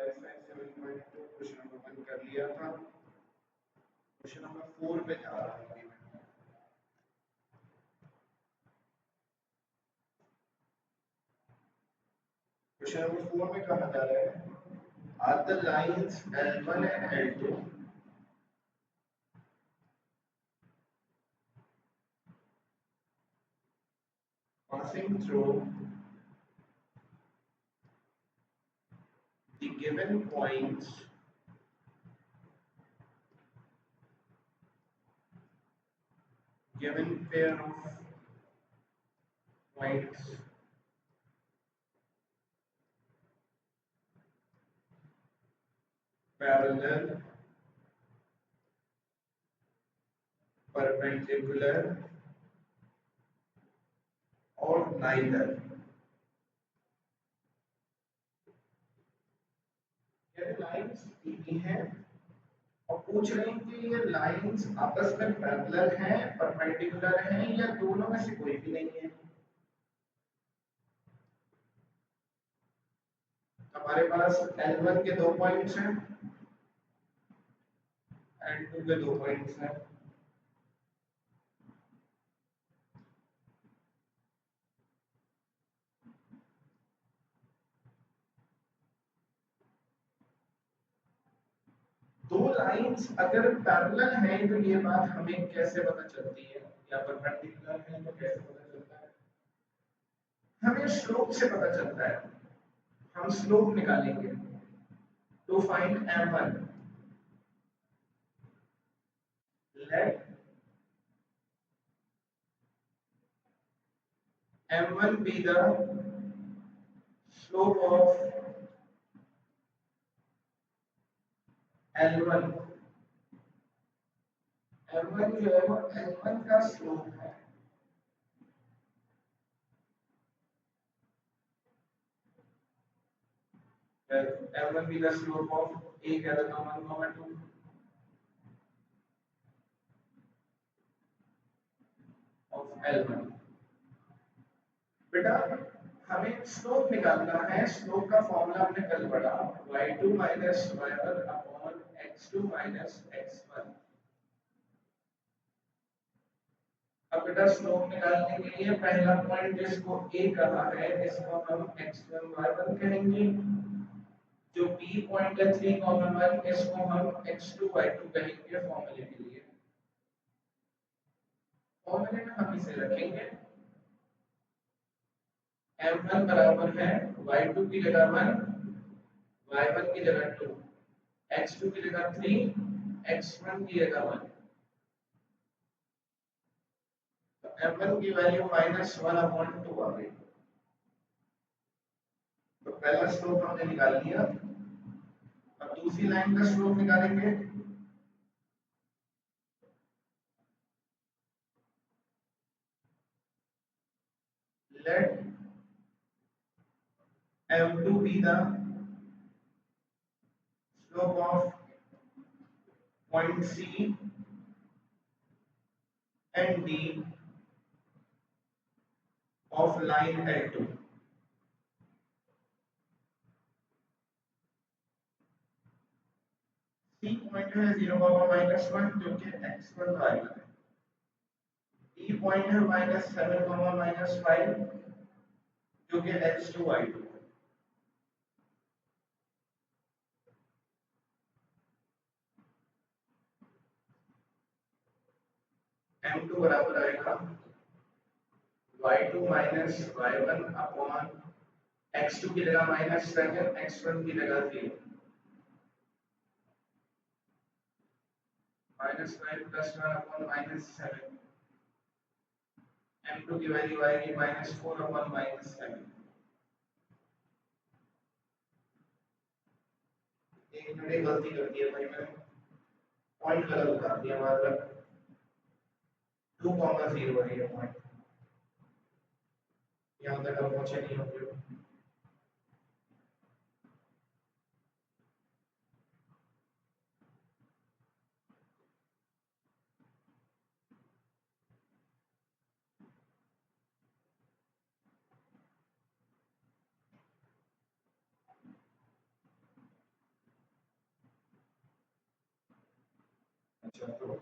7.2 question number 1 कर लिया था। क्वेश्चन नंबर 4 पे जा रहा हूँ अभी मैं। क्वेश्चन नंबर 4 में कहा जा रहा है are the lines L1 and L2 passing through the given points given pair of points parallel, perpendicular or neither। ये लाइंस दी हैं और पूछ रहे हैं कि ये लाइंस आपस में पैरेलल हैं, परपेंडिकुलर हैं या दोनों में से कोई भी नहीं है। हमारे पास L1 के 2 पॉइंट्स हैं, L2 के 2 पॉइंट्स हैं। दो लाइंस अगर पैरेलल हैं तो ये बात हमें कैसे पता चलती है, या परपेंडिकुलर हैं तो कैसे पता चलता है? हमें स्लोप से पता चलता है। हम स्लोप निकालेंगे to find M1। Let M1 be the slope of L1। M1 जो है वो L1 का स्लोप है। M1 be the slope of A कह देता हूँ 1,2 of L1। बेटा हमें स्लोप निकालना है। स्लोप का फॉर्मूला हमने कल पढ़ा, y2 minus y1 upon x2 minus x1। अब बेटा स्लोप निकालने के लिए पहला पॉइंट जिसको A कहा है इसको हम x1 y1 कहेंगे। जो B पॉइंट है 3,1 इसको हम x2 y2 कहेंगे फॉर्मूले के लिए। फॉर्मूले में हम इसे रखेंगे M1 बराबर है y2 की जगह 1, y1 की जगह 2, x2 की जगह 3, x1 की जगह 1। तो M1 की वैल्यू -1/2 आ गई। तो पहला स्लोप हमने निकाल लिया। अब दूसरी लाइन का स्लोप निकालेंगे। Let M2 be the slope of point C and D of line L2। C point है 0,-1 जो कि x1 y1 है। D पॉइंट है -7, -5 जो कि x2 y2 है। M2 बराबर आएगा y2 minus y1 upon x2 की जगह -7, x1 की जगह 0। -5 + 1 upon -7। M2 की वैल्यू आएगी -4 upon -7। एक मिनट गलती कर दी है भाई, मैंने पॉइंट गलत बता दिया। मतलब 2,0 है ये पॉइंट, यहाँ तक आप पहुंचे नहीं होंगे। चलो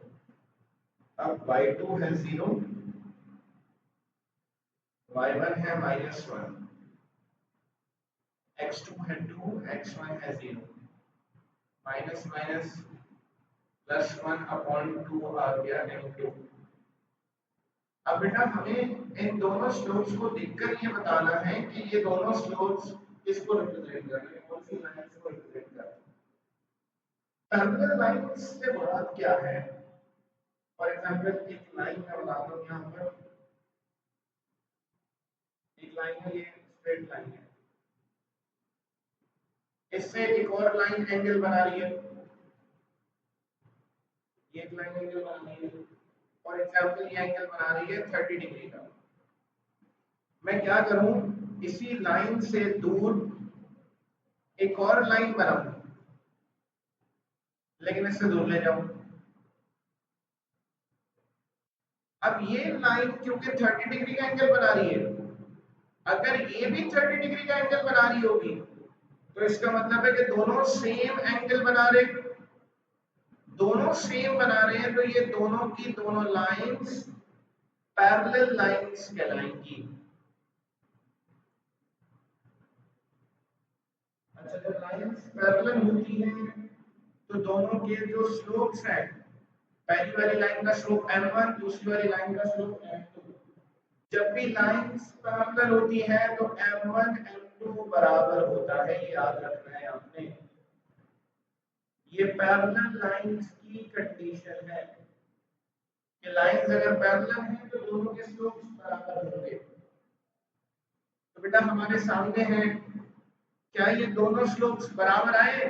अब y2 है 0, y1 है -1, x2 है 2, x1 है 0, माइनस माइनस +1/2 आ गया m2। अब बेटा हमें इन दोनों स्लोप्स को देखकर ये बताना है कि ये दोनों स्लोप्स किसको रिप्रेजेंट कर रहे हैं, कौन सी लाइंस को रिप्रेजेंट कर रहे हैं। पैरेलल लाइंस से मुराद क्या है? फॉर एग्जांपल एक लाइन मैं बनाता हूं यहां पर, एक लाइन है, ये स्ट्रेट लाइन है, इससे एक और लाइन एंगल बना रही है, ये एक लाइन एंगल बना रही है, फॉर एग्जांपल ये एंगल बना रही है 30 डिग्री का। मैं क्या करूं, इसी लाइन से दूर एक और लाइन बनाऊं, लेकिन इससे दूर ले जाऊं। अब ये लाइन क्योंकि 30 डिग्री का एंगल बना रही है, अगर ये भी 30 डिग्री का एंगल बना रही होगी तो इसका मतलब है कि दोनों सेम एंगल बना रहे, दोनों सेम बना रहे हैं, तो ये दोनों की दोनों लाइंस पैरेलल लाइंस कहलाएंगी। अच्छा, जब लाइंस पैरेलल होती हैं तो दोनों के जो स्लोप्स हैं, पहली वाली लाइन का स्लोप m1, दूसरी वाली लाइन का स्लोप m2, जब भी लाइंस पैरेलल होती है तो m1 m2 बराबर होता है, ये याद रखना है आपने। ये पैरेलल लाइंस की कंडीशन है कि लाइंस अगर पैरेलल हैं तो दोनों के स्लोप्स बराबर होंगे। तो बेटा हमारे सामने है, क्या ये दोनों स्लोप्स बराबर आए?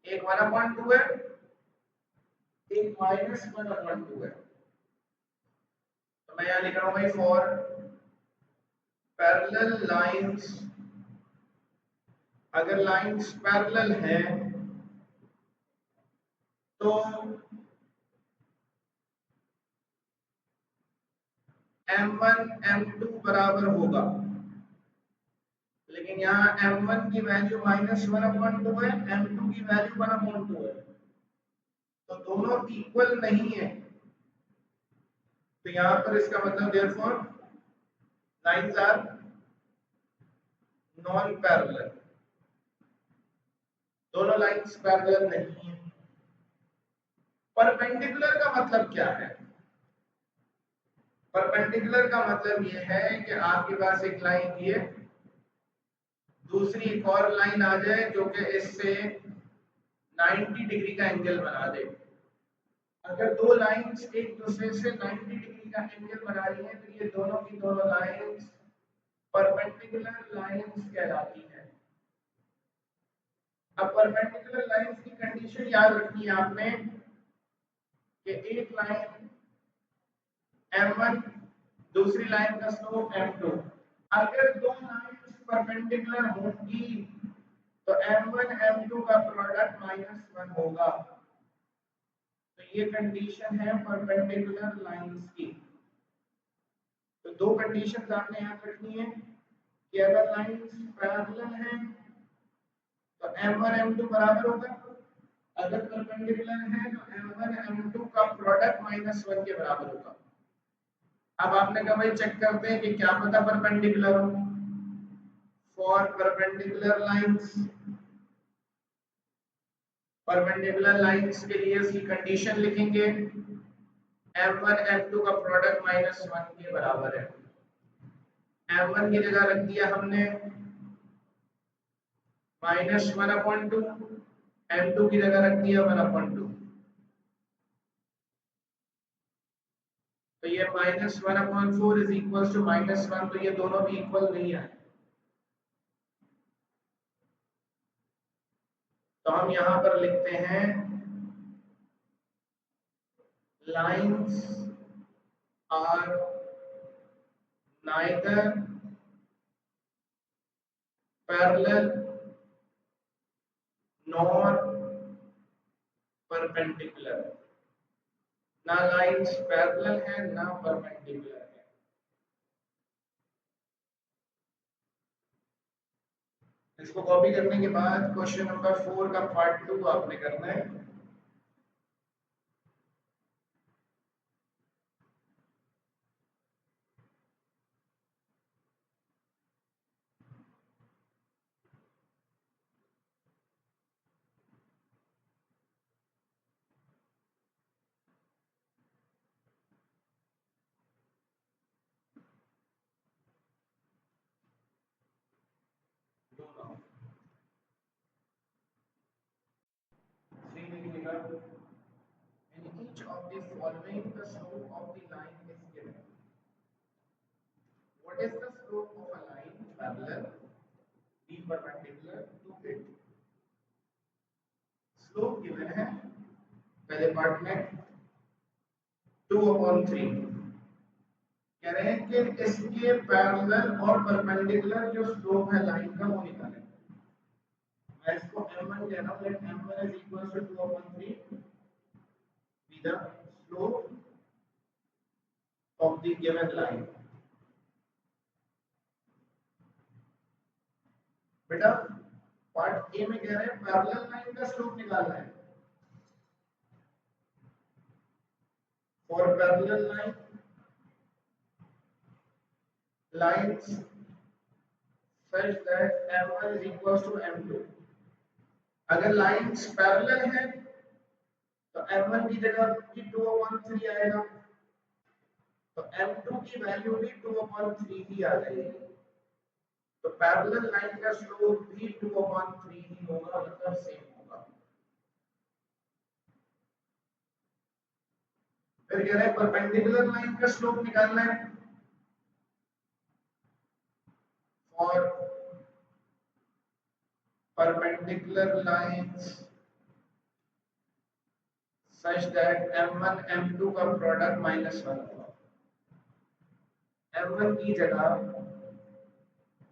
एक 1/2 है, एक -1/2 है। तो मैं यहां लिख रहा हूं भाई, फॉर पैरेलल लाइंस, अगर लाइंस पैरेलल हैं तो m1 m2 बराबर होगा, लेकिन यहाँ m1 की वैल्यू -1/2 है, m2 की वैल्यू 1/2 है, तो दोनों इक्वल नहीं है। तो यहाँ पर इसका मतलब therefore lines are non parallel, दोनों लाइंस पैरेलल नहीं है। परपेंडिकुलर का मतलब क्या है? परपेंडिकुलर का मतलब यह है कि आपके पास एक लाइन ये, दूसरी एक और लाइन आ जाए जो कि इससे 90 डिग्री का एंगल बना दे। अगर दो लाइंस एक दूसरे से 90 डिग्री का एंगल बना रही हैं तो ये दोनों की दोनों लाइंस परपेंडिकुलर लाइंस कहलाती हैं। अब परपेंडिकुलर लाइंस की कंडीशन याद रखनी है आपने कि एक लाइन m1, दूसरी लाइन का स्लोप m2। अगर दो लाइंस परपेंडिकुलर होंगी तो m1 m2 का प्रोडक्ट -1 होगा। तो ये कंडीशन है परपेंडिकुलर लाइंस की। तो दो कंडीशंस आपने याद रखनी है कि अगर लाइंस पैरेलल हैं तो m1 m2 बराबर होगा, अगर परपेंडिकुलर है तो m1 m2 का प्रोडक्ट -1 के बराबर होगा। अब आपने कहा भाई चेक करते हैं कि क्या पता परपेंडिकुलर हो। For perpendicular lines, perpendicular lines के लिए इसकी कंडीशन लिखेंगे, m1 m2 का प्रोडक्ट -1 के बराबर है। m1 की जगह रख दिया हमने -1/2, m2 की जगह रख दिया 1/2। तो ये -1/4 इज इक्वल टू -1, तो ये दोनों भी इक्वल नहीं है। तो हम यहां पर लिखते हैं lines are neither parallel nor perpendicular. ना लाइंस पैरेलल है ना परपेंडिकुलर है। इसको कॉपी करने के बाद क्वेश्चन नंबर 4 का पार्ट 2 आपने करना है। of the following the slope of the line is given. What is the slope of a line parallel be perpendicular to it? Slope given है पहले पार्ट में 2/3 कह रहे हैं कि इसके पैरेलल और परपेंडिकुलर जो स्लोप है लाइन का वो निकालें। मैं इसको m1 कह रहा हूं, late m1 is equals to 2/3 be the slope of the given line। बेटा पार्ट ए में कह रहे हैं पैरेलल लाइन का स्लोप निकालना है। For parallel line lines such that m1 is equals to m2। अगर लाइंस पैरेलल है तो m1 की जगह की 2/3 आएगा, तो m2 की वैल्यू भी 2/3 ही आ जाएगी। तो पैरेलल लाइन का स्लोप भी 2/3 ही होगा, मतलब सेम होगा। फिर कह रहे हैं परपेंडिकुलर लाइन का स्लोप निकालना है। For perpendicular lines such that m1 m2 का प्रोडक्ट -1 होगा। m1 की जगह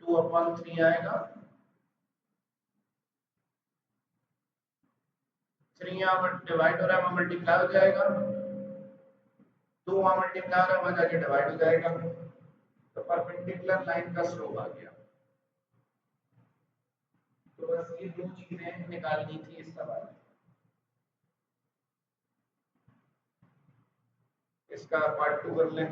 2/3 आएगा, 3 यहाँ डिवाइड हो रहा है, मल्टीप्लाई हो जाएगा, 2 वहां मल्टीप्लाई हो रहा है, वहां जाके डिवाइड हो जाएगा। तो परपेंडिकुलर लाइन का स्लोप आ गया। तो बस ये दो चीजें निकालनी थी इस सवाल में। इसका पार्ट 2 कर लें।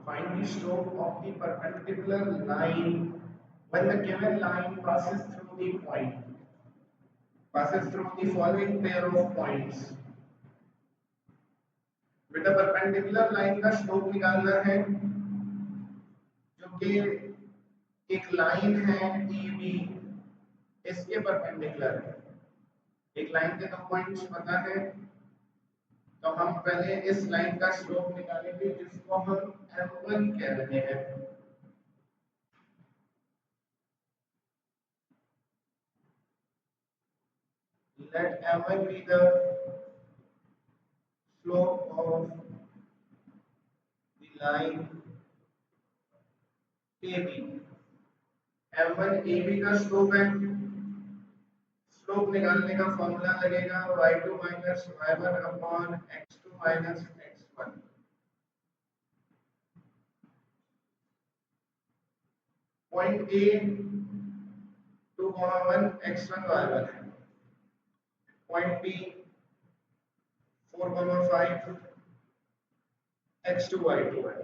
Find the slope of the perpendicular line when the given line passes through the point, passes through the following pair of points। बेटा परपेंडिकुलर लाइन का स्लोप निकालना है जो कि एक लाइन है AB, इसके परपेंडिकुलर है। एक लाइन के 2 पॉइंट्स पता है, तो हम पहले इस लाइन का स्लोप निकालेंगे जिसको हम m1 कह रहे हैं। Let m1 be the slope of the line AB। m1 AB का स्लोप है। स्लोप निकालने का फॉर्मूला लगेगा y2 minus y1 upon x2 minus x1। Point A 2,1 x1 y1 है, पॉइंट बी 4,5 x2 y2 है।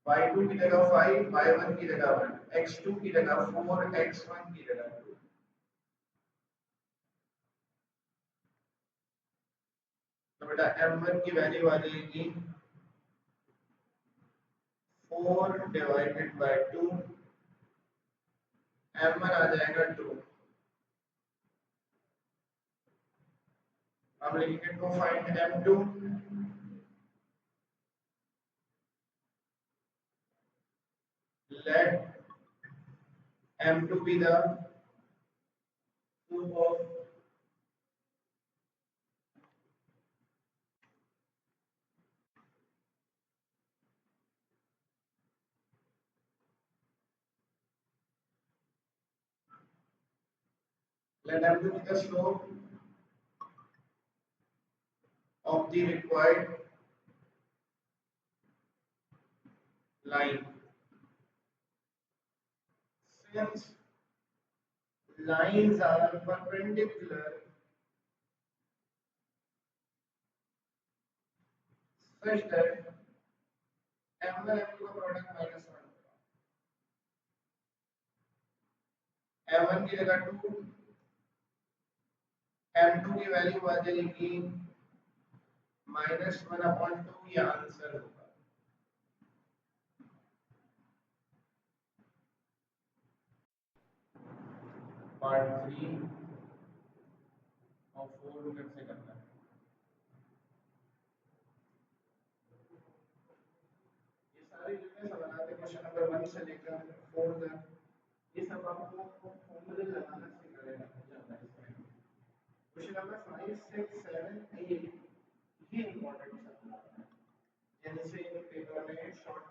y2 की जगह 5, y1 की जगह 1, x2 की जगह 4, x1 की जगह 2। तो बेटा m1 की वैल्यू आ जाएगी 4 डिवाइडेड बाय 2, m1 आ जाएगा 2। अब लिखेंगे to find m2। Let m2 be the slope of let m2 be the slope of the required line Hence, lines are perpendicular such that M1 M2 का product -1 M1 की जगह 2, M2 की value आ जाएगी -1/2, ये answer होगा। Part 3 और 4 कैसे करना है, ये सारे जितने सवाल आते हैं क्वेश्चन नंबर 1 से लेकर 4 तक, ये सब आपको फॉर्मूले लगाना सिखाया जाता है इसमें। क्वेश्चन नंबर 5 6 7 8 ये इंपॉर्टेंट सवाल है, जिनसे पेपर में शॉर्ट